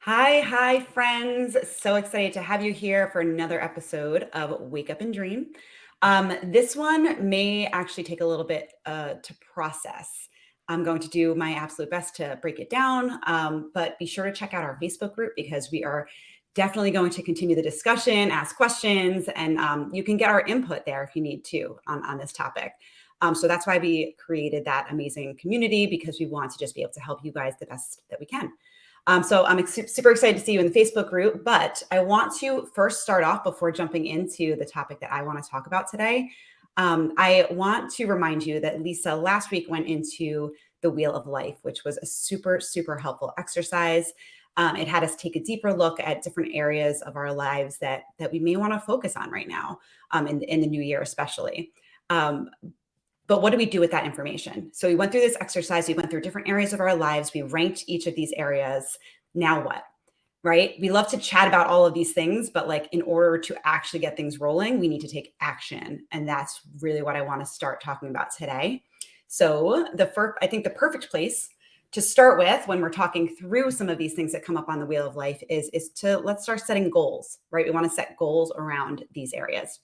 Hi, friends. So excited to have you here for another episode of Wake Up and Dream. This one may actually take a little bit to process. I'm going to do my absolute best to break it down, but be sure to check out our Facebook group because we are definitely going to continue the discussion, ask questions, and you can get our input there if you need to on this topic. So that's why we created that amazing community because we want to just be able to help you guys the best that we can. So I'm super excited to see you in the Facebook group, but I want to first start off before jumping into the topic that I want to talk about today. I want to remind you that Lisa last week went into the Wheel of Life, which was a super helpful exercise. It had us take a deeper look at different areas of our lives that we may want to focus on right now, in the new year, especially. Um, but what do we do with that information? So we went through this exercise, we went through different areas of our lives, we ranked each of these areas. Now what? Right? We love to chat about all of these things, but like in order to actually get things rolling, we need to take action. And that's really what I want to start talking about today. So I think the perfect place to start with when we're talking through some of these things that come up on the Wheel of Life is to let's start setting goals, right? We want to set goals around these areas.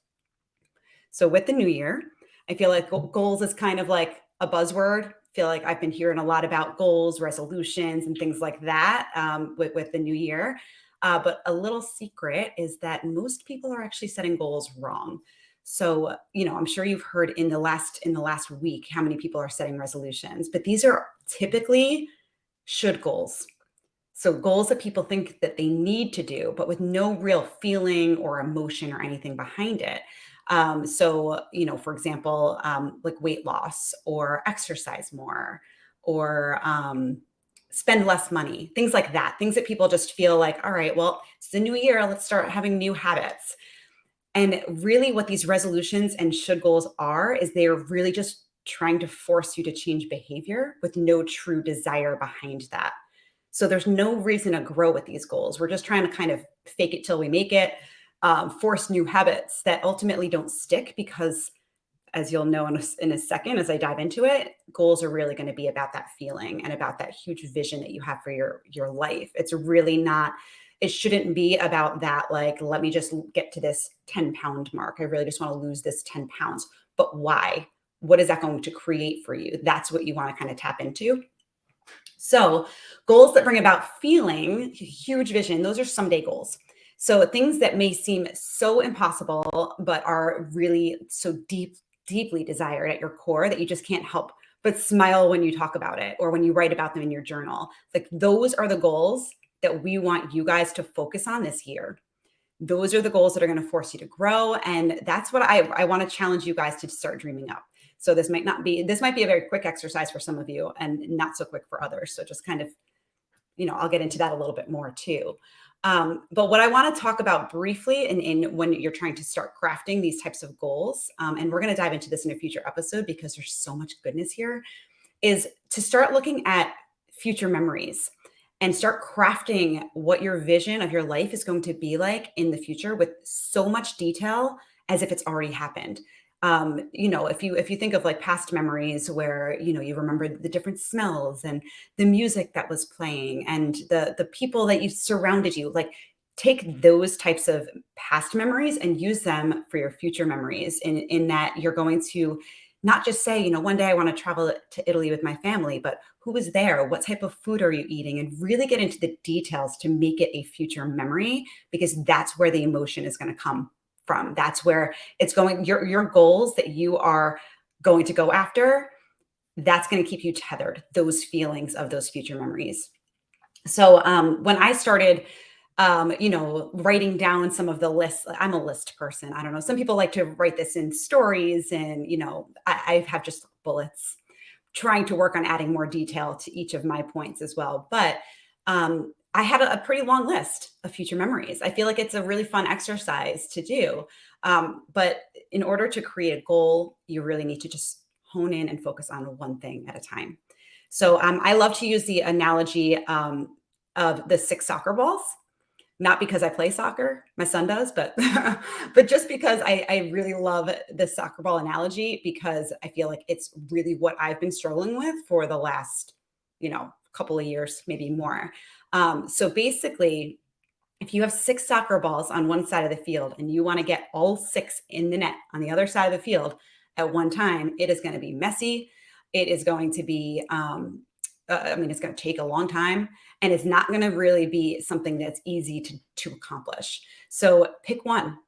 So with the new year, I feel like goals is kind of like a buzzword. I feel like I've been hearing a lot about goals, resolutions, and things like that with the new year. But a little secret is that most people are actually setting goals wrong. So, I'm sure you've heard in the last week how many people are setting resolutions, but these are typically should goals. So goals that people think that they need to do, but with no real feeling or emotion or anything behind it. For example, like weight loss or exercise more or spend less money, things like that, things that people just feel like, all right, well, it's the new year, let's start having new habits. And really what these resolutions and should goals are is they are really just trying to force you to change behavior with no true desire behind that. So there's no reason to grow with these goals. We're just trying to kind of fake it till we make it, force new habits that ultimately don't stick because, as you'll know in a second, as I dive into it, goals are really going to be about that feeling and about that huge vision that you have for your life. It's really not. It shouldn't be about that. Like, let me just get to this 10-pound mark. I really just want to lose this 10 pounds. But why? What is that going to create for you? That's what you want to kind of tap into. So goals that bring about feeling, huge vision, those are someday goals. So things that may seem so impossible, but are really so deeply desired at your core that you just can't help but smile when you talk about it or when you write about them in your journal. Like those are the goals that we want you guys to focus on this year. Those are the goals that are going to force you to grow. And that's what I want to challenge you guys to start dreaming up. So this might be a very quick exercise for some of you and not so quick for others. So just kind of, I'll get into that a little bit more too. But what I want to talk about briefly in when you're trying to start crafting these types of goals, and we're going to dive into this in a future episode because there's so much goodness here, is to start looking at future memories and start crafting what your vision of your life is going to be like in the future with so much detail as if it's already happened. If you think of like past memories where you remember the different smells and the music that was playing and the people that you surrounded you, like take those types of past memories and use them for your future memories in that you're going to not just say, one day I want to travel to Italy with my family, but who was there? What type of food are you eating? And really get into the details to make it a future memory, because that's where the emotion is going to come from. That's where it's going. Your goals that you are going to go after, that's going to keep you tethered, those feelings of those future memories. So when I started writing down some of the lists. I'm a list person. I don't know. Some people like to write this in stories and, I have just bullets, trying to work on adding more detail to each of my points as well. But I had a pretty long list of future memories. I feel like it's a really fun exercise to do. But in order to create a goal, you really need to just hone in and focus on one thing at a time. So I love to use the analogy of the 6 soccer balls. Not because I play soccer, my son does, but but just because I really love the soccer ball analogy, because I feel like it's really what I've been struggling with for the last, couple of years, maybe more. So basically, if you have 6 soccer balls on one side of the field and you want to get all 6 in the net on the other side of the field at one time, it is going to be messy. It is going to be, it's going to take a long time, and it's not going to really be something that's easy to accomplish. So pick one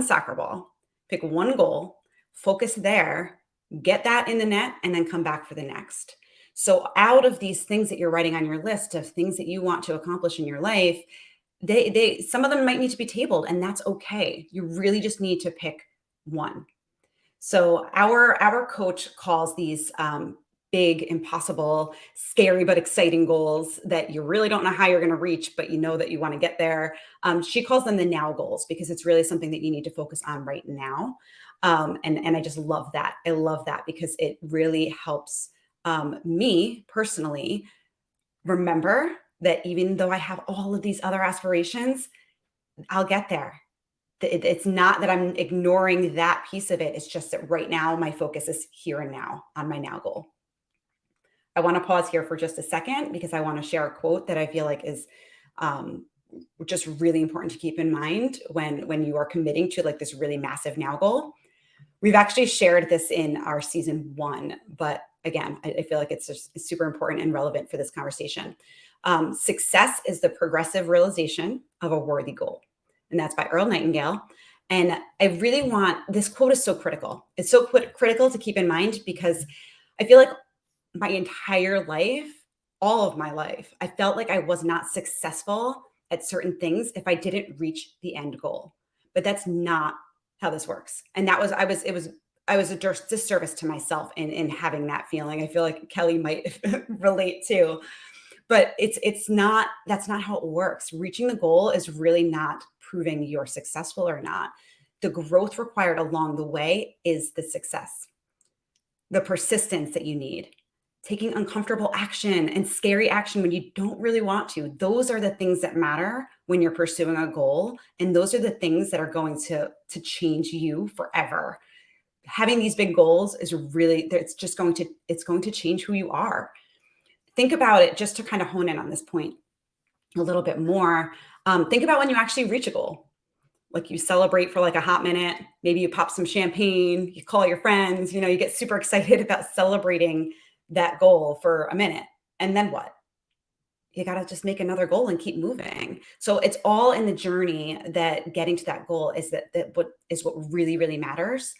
soccer ball, pick one goal, focus there, get that in the net, and then come back for the next. So out of these things that you're writing on your list of things that you want to accomplish in your life, they some of them might need to be tabled, and that's okay. You really just need to pick one. So our coach calls these big, impossible, scary but exciting goals that you really don't know how you're going to reach, but you know that you want to get there. She calls them the now goals because it's really something that you need to focus on right now. And I just love that. I love that because it really helps me personally remember that even though I have all of these other aspirations, I'll get there. It's not that I'm ignoring that piece of it. It's just that right now my focus is here and now on my now goal. I want to pause here for just a second because I want to share a quote that I feel like is just really important to keep in mind when you are committing to like this really massive now goal. We've actually shared this in our season 1, but again, I feel like it's just super important and relevant for this conversation. Success is the progressive realization of a worthy goal. And that's by Earl Nightingale. And I really want, this quote is so critical. It's so critical to keep in mind because I feel like my entire life, all of my life, I felt like I was not successful at certain things if I didn't reach the end goal. But that's not how this works. And that was, I was a disservice to myself in having that feeling. I feel like Kelly might relate too. But that's not how it works. Reaching the goal is really not proving you're successful or not. The growth required along the way is the success. The persistence that you need, taking uncomfortable action and scary action when you don't really want to. Those are the things that matter when you're pursuing a goal. And those are the things that are going to change you forever. Having these big goals is really, it's going to change who you are. Think about it, just to kind of hone in on this point a little bit more. Think about when you actually reach a goal. Like you celebrate for like a hot minute, maybe you pop some champagne, you call your friends, you get super excited about celebrating that goal for a minute. And then what? You got to just make another goal and keep moving. So it's all in the journey that getting to that goal is what really, really matters.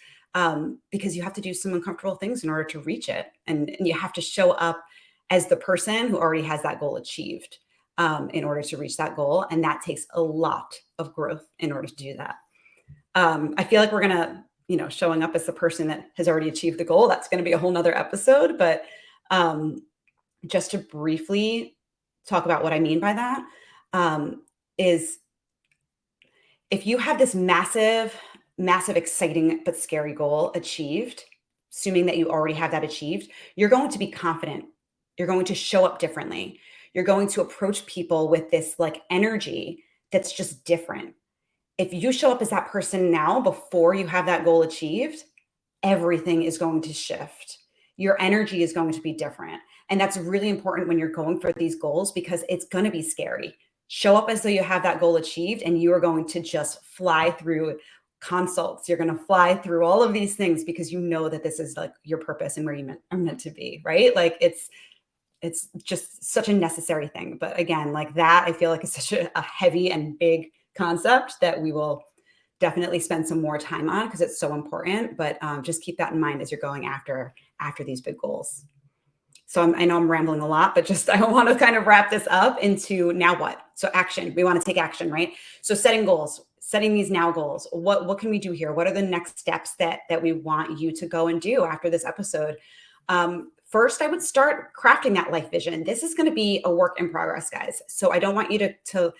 Because you have to do some uncomfortable things in order to reach it. And you have to show up as the person who already has that goal achieved in order to reach that goal. And that takes a lot of growth in order to do that. I feel like we're going to, showing up as the person that has already achieved the goal, that's going to be a whole nother episode. But just to briefly talk about what I mean by that is if you have this massive, exciting, but scary goal achieved, assuming that you already have that achieved, you're going to be confident. You're going to show up differently. You're going to approach people with this like energy that's just different. If you show up as that person now before you have that goal achieved, everything is going to shift. Your energy is going to be different. And that's really important when you're going for these goals because it's going to be scary. Show up as though you have that goal achieved and you are going to just fly through consults. You're going to fly through all of these things because you know that this is like your purpose and where you are meant to be, right? Like it's just such a necessary thing. But again, like that, I feel like it's such a heavy and big concept that we will definitely spend some more time on because it's so important. But just keep that in mind as you're going after these big goals. So I know I'm rambling a lot, but just I want to kind of wrap this up into now what? So action. We want to take action, right? So setting goals, setting these now goals. What can we do here? What are the next steps that we want you to go and do after this episode? First, I would start crafting that life vision. This is going to be a work in progress, guys. So I don't want you to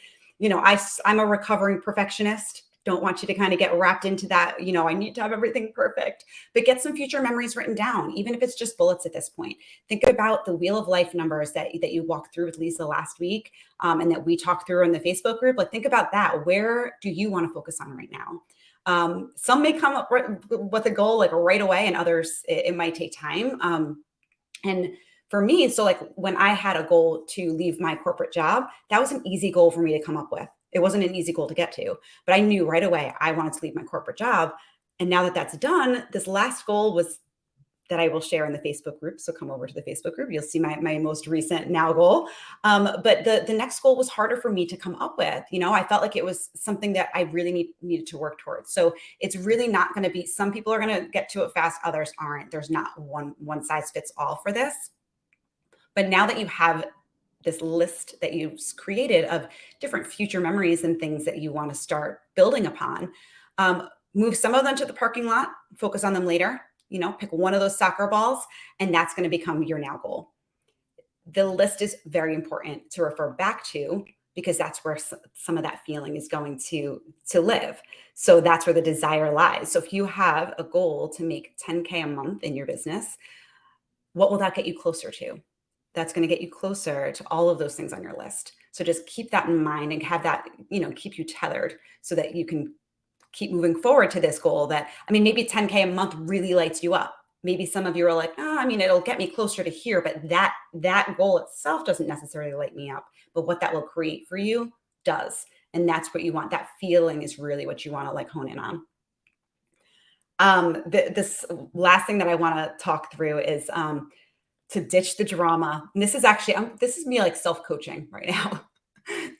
I'm a recovering perfectionist. Don't want you to kind of get wrapped into that, I need to have everything perfect, but get some future memories written down, even if it's just bullets at this point. Think about the wheel of life numbers that you walked through with Lisa last week and that we talked through in the Facebook group. Like think about that. Where do you want to focus on right now? Some may come up with a goal like right away and others, it might take time. And for me, so like when I had a goal to leave my corporate job, that was an easy goal for me to come up with. It wasn't an easy goal to get to, but I knew right away I wanted to leave my corporate job. And now that that's done, this last goal was that I will share in the Facebook group. So come over to the Facebook group. You'll see my most recent now goal. But the next goal was harder for me to come up with. I felt like it was something that I really needed to work towards. So it's really not going to be, some people are going to get to it fast, others aren't. There's not one size fits all for this. But now that you have this list that you've created of different future memories and things that you want to start building upon, move some of them to the parking lot, focus on them later. Pick one of those soccer balls, and that's going to become your now goal. The list is very important to refer back to because that's where some of that feeling is going to live. So that's where the desire lies. So if you have a goal to make 10K a month in your business, what will that get you closer to? That's going to get you closer to all of those things on your list. So just keep that in mind and have that, keep you tethered so that you can keep moving forward to this goal that, maybe 10K a month really lights you up. Maybe some of you are like, it'll get me closer to here, but that goal itself doesn't necessarily light me up, but what that will create for you does. And that's what you want. That feeling is really what you want to hone in on. This last thing that I want to talk through is, to ditch the drama. And this is actually, this is me self-coaching right now.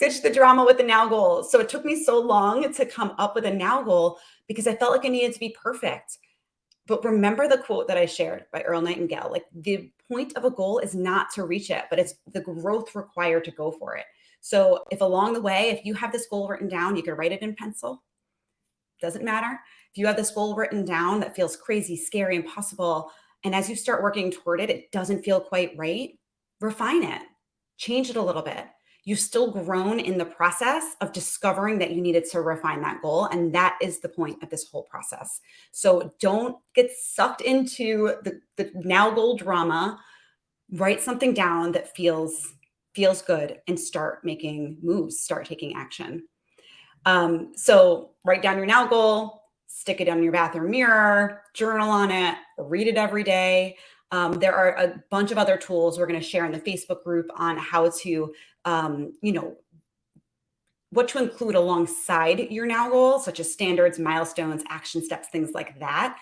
Ditch the drama with the now goal. So it took me so long to come up with a now goal because I felt like it needed to be perfect. But remember the quote that I shared by Earl Nightingale, the point of a goal is not to reach it, but it's the growth required to go for it. So if along the way, if you have this goal written down, you can write it in pencil. Doesn't matter. If you have this goal written down that feels crazy, scary, impossible, and as you start working toward it, it doesn't feel quite right, refine it, change it a little bit. You've still grown in the process of discovering that you needed to refine that goal. And that is the point of this whole process. So don't get sucked into the now goal drama. Write something down that feels good and start making moves, start taking action. So write down your now goal, stick it on your bathroom mirror, journal on it, read it every day. There are a bunch of other tools we're going to share in the Facebook group on how to, what to include alongside your now goal, such as standards, milestones, action steps, things like that.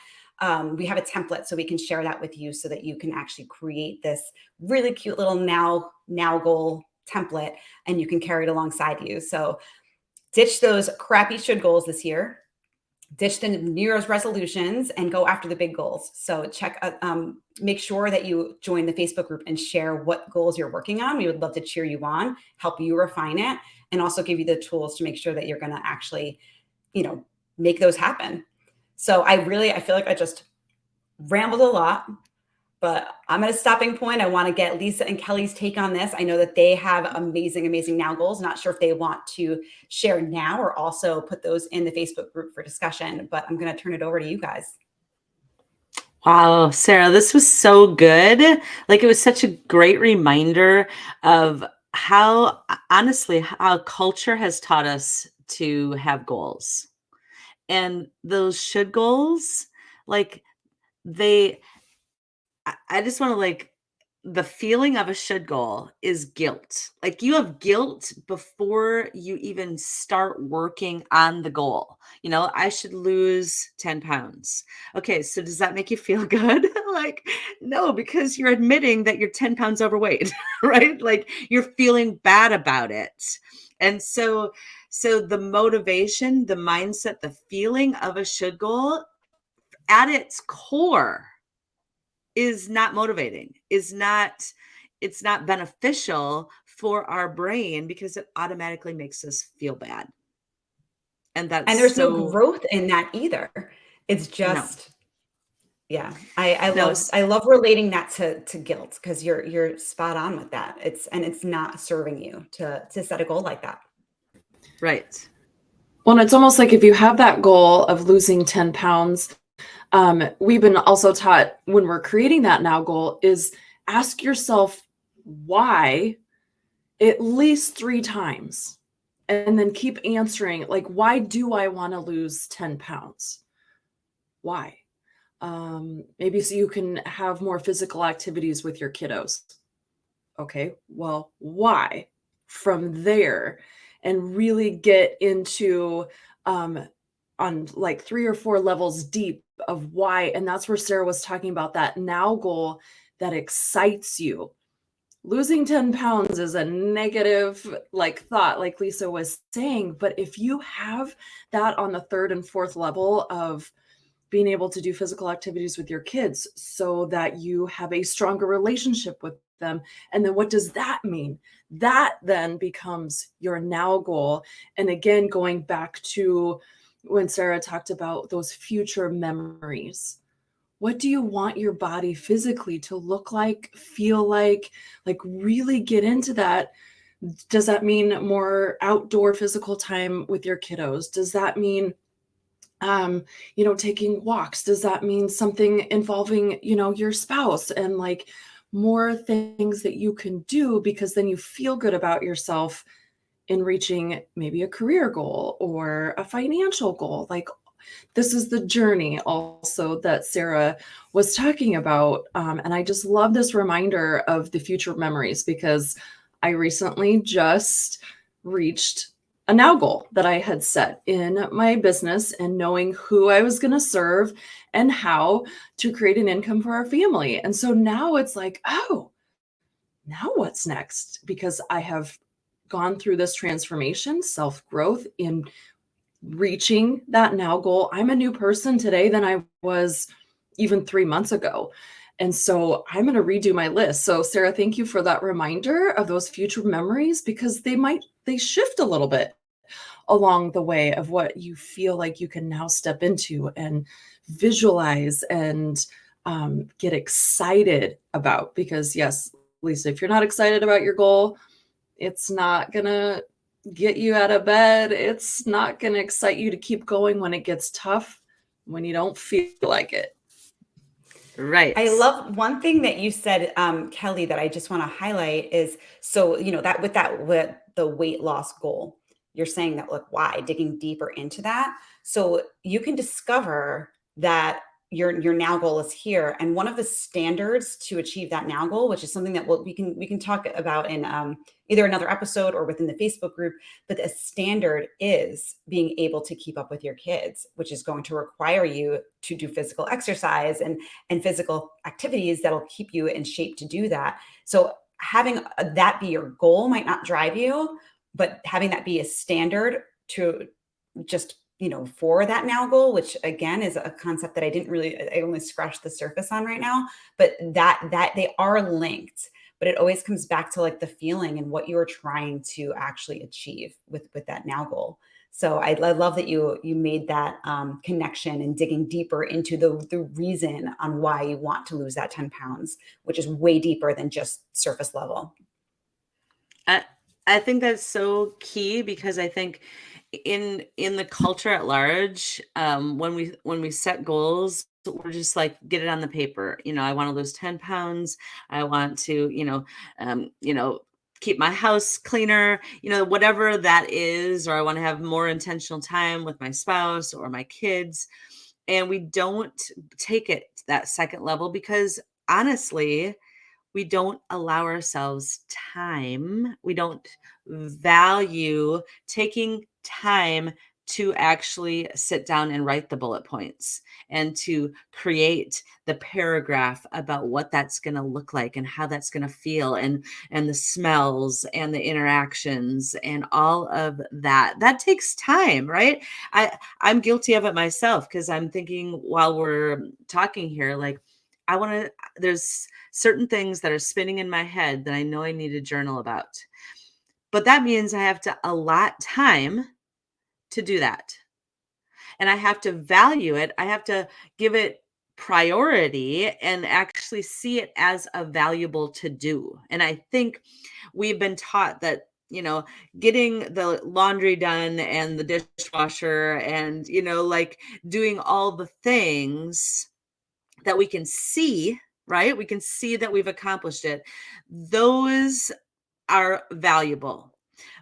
We have a template so we can share that with you so that you can actually create this really cute little now goal template and you can carry it alongside you. So ditch those crappy should goals this year. Ditch the New Year's resolutions and go after the big goals. So make sure that you join the Facebook group and share what goals you're working on. We would love to cheer you on, help you refine it, and also give you the tools to make sure that you're going to actually, make those happen. So I feel like I just rambled a lot, but I'm at a stopping point. I want to get Lisa and Kelly's take on this. I know that they have amazing, amazing now goals. Not sure if they want to share now or also put those in the Facebook group for discussion, but I'm going to turn it over to you guys. Wow, Sarah, this was so good. It was such a great reminder of how, honestly, how culture has taught us to have goals. And those should goals, I just want to the feeling of a should goal is guilt. You have guilt before you even start working on the goal. I should lose 10 pounds. Okay, so does that make you feel good? No, because you're admitting that you're 10 pounds overweight, right? You're feeling bad about it. And so the motivation, the mindset, the feeling of a should goal at its core is not motivating, it's not beneficial for our brain because it automatically makes us feel bad. And there's no growth in that either. It's just, yeah, I love relating that to guilt because you're spot on with that. It's not serving you to set a goal like that. Right. Well, it's almost like if you have that goal of losing 10 pounds, we've been also taught when we're creating that now goal is ask yourself why at least 3 times and then keep answering why do I want to lose 10 pounds? Why? Maybe so you can have more physical activities with your kiddos. Okay, well, why? From there, and really get into um, on like 3 or 4 levels deep of why. And that's where Sarah was talking about that now goal that excites you. Losing 10 pounds is a negative like thought, like Lisa was saying. But if you have that on the third and fourth level of being able to do physical activities with your kids so that you have a stronger relationship with them. And then what does that mean? That then becomes your now goal. And again, going back to when Sarah talked about those future memories. What do you want your body physically to look like, feel like really get into that? Does that mean more outdoor physical time with your kiddos? Does that mean taking walks? Does that mean something involving, your spouse and like more things that you can do because then you feel good about yourself in reaching maybe a career goal or a financial goal? Like this is the journey also that Sarah was talking about. And I just love this reminder of the future memories because I recently just reached a now goal that I had set in my business and knowing who I was going to serve and how to create an income for our family. And so now it's like, oh, now what's next? Because I have gone through this transformation, self growth in reaching that now goal. I'm a new person today than I was even 3 months ago. And so I'm going to redo my list. So Sarah, thank you for that reminder of those future memories because they shift a little bit along the way of what you feel like you can now step into and visualize and get excited about. Because yes, Lisa, if you're not excited about your goal, it's not going to get you out of bed. It's not going to excite you to keep going when it gets tough, when you don't feel like it. Right. I love one thing that you said, Kelly, that I just want to highlight is so, that with the weight loss goal, you're saying that, look, why digging deeper into that. So you can discover that your now goal is here. And one of the standards to achieve that now goal, which is something that we can talk about in either another episode or within the Facebook group, but a standard is being able to keep up with your kids, which is going to require you to do physical exercise and physical activities that'll keep you in shape to do that. So having that be your goal might not drive you, but having that be a standard to just, for that now goal, which again is a concept that I only scratched the surface on right now, but that they are linked, but it always comes back to like the feeling and what you're trying to actually achieve with that now goal. So I love that you made that connection and digging deeper into the reason on why you want to lose that 10 pounds, which is way deeper than just surface level. I think that's so key because I think in the culture at large, when we set goals, we're just like, get it on the paper. I want to lose 10 pounds. I want to, keep my house cleaner, whatever that is, or I want to have more intentional time with my spouse or my kids. And we don't take it to that second level because honestly, we don't allow ourselves time. We don't value taking time to actually sit down and write the bullet points and to create the paragraph about what that's going to look like and how that's going to feel and the smells and the interactions and all of that takes time, right? I'm guilty of it myself because I'm thinking while we're talking here, like there's certain things that are spinning in my head that I know I need to journal about. But that means I have to allot time to do that. And I have to value it. I have to give it priority and actually see it as a valuable to do. And I think we've been taught that, getting the laundry done and the dishwasher and, like doing all the things that we can see, right? We can see that we've accomplished it. Those are valuable.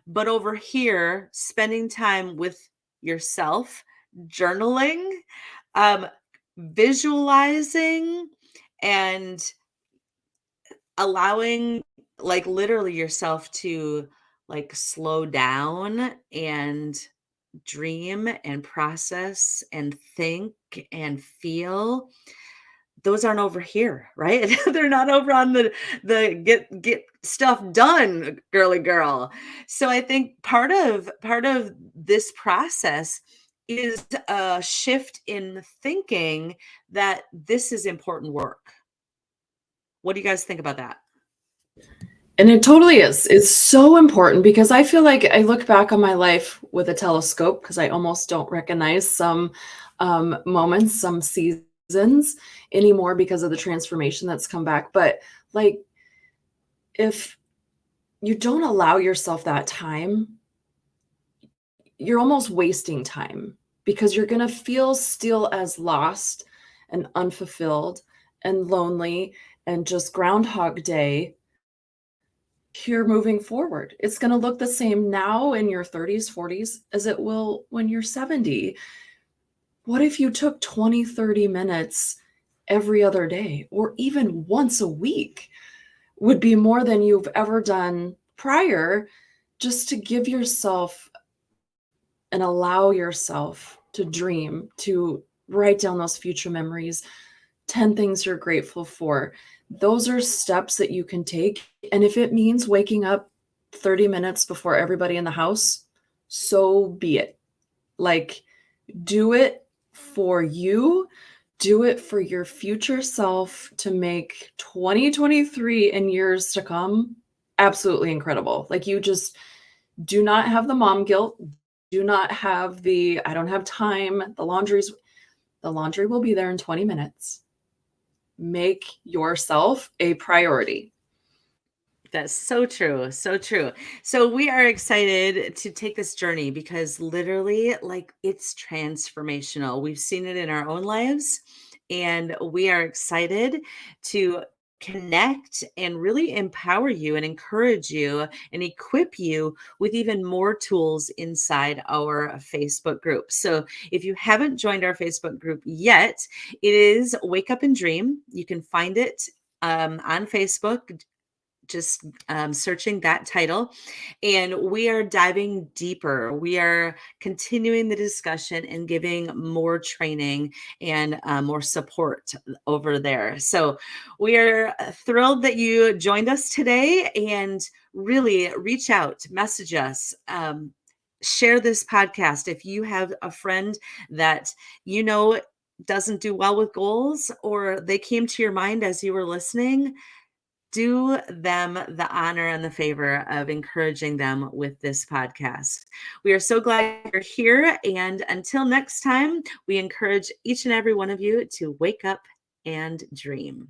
But over here, spending time with yourself, journaling, um, visualizing and allowing like literally yourself to like slow down and dream and process and think and feel, those aren't over here, right? They're not over on the get stuff done girly girl. So I think part of this process is a shift in thinking that this is important work. What do you guys think about that? And it totally is. It's so important because I feel like I look back on my life with a telescope because I almost don't recognize some moments, some seasons anymore because of the transformation that's come back. But like, if you don't allow yourself that time, you're almost wasting time because you're going to feel still as lost and unfulfilled and lonely and just Groundhog Day here moving forward. It's going to look the same now in your 30s, 40s as it will when you're 70. What if you took 20, 30 minutes every other day or even once a week? Would be more than you've ever done prior, just to give yourself and allow yourself to dream, to write down those future memories, 10 things you're grateful for. Those are steps that you can take. And if it means waking up 30 minutes before everybody in the house, so be it. Like, do it for you. Do it for your future self to make 2023 and years to come absolutely incredible. Like, you just do not have the mom guilt. Do not have the, I don't have time. The laundry will be there in 20 minutes. Make yourself a priority. That's so true. So true. So we are excited to take this journey because literally, like, it's transformational. We've seen it in our own lives, and we are excited to connect and really empower you and encourage you and equip you with even more tools inside our Facebook group. So if you haven't joined our Facebook group yet, it is Wake Up and Dream. You can find it on Facebook, just searching that title. And we are diving deeper. We are continuing the discussion and giving more training and more support over there. So we are thrilled that you joined us today, and really reach out, message us. Share this podcast if you have a friend that you know doesn't do well with goals, or they came to your mind as you were listening. Do them the honor and the favor of encouraging them with this podcast. We are so glad you're here. And until next time, we encourage each and every one of you to wake up and dream.